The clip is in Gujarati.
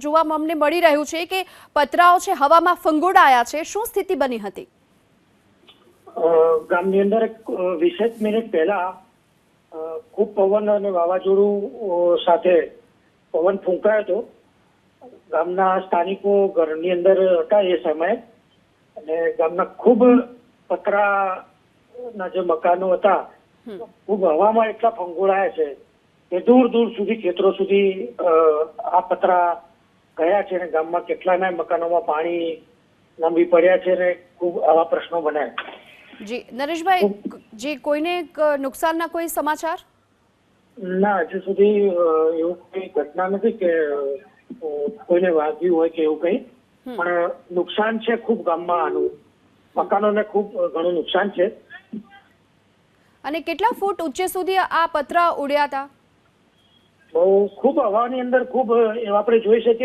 જોવા અમને મળી રહ્યું છે કે પતરાઓ છે હવામાં ફંગોળાયા છે, શું સ્થિતિ બની હતી? ગામની અંદર 20 મિનિટ પહેલા ખૂબ પવન અને વાવાઝોડું સાથે પવન ફૂંકાયો હતો. ગામના સ્થાનિકો ઘરની અંદર હતા એ સમયે, અને ગામના ખૂબ પતરાના જે મકાનો હતા ખૂબ હવામાં એટલા ફંગોળાયા છે કે દૂર દૂર સુધી ખેતરો સુધી આ પતરા ગયા છે, અને ગામમાં કેટલાના મકાનોમાં પાણી નમી પડ્યા છે અને ખૂબ આવા પ્રશ્નો બન્યા. જી નરેશભાઈ, જી કોઈને નુકસાનના કોઈ સમાચાર? ના, હજુ સુધી એવું કઈ ઘટના નથી કે કોઈને વાગ્યું હોય કે એવું કઈ, પણ નુકસાન છે ખૂબ ગામમાં. આનું મકાનોને ખૂબ ઘણું નુકસાન છે. અને કેટલા ફૂટ ઊંચે સુધી આ પતરા ઉડ્યા હતા? બહુ ખૂબ હવાની અંદર ખૂબ આપણે જોઈ શકીએ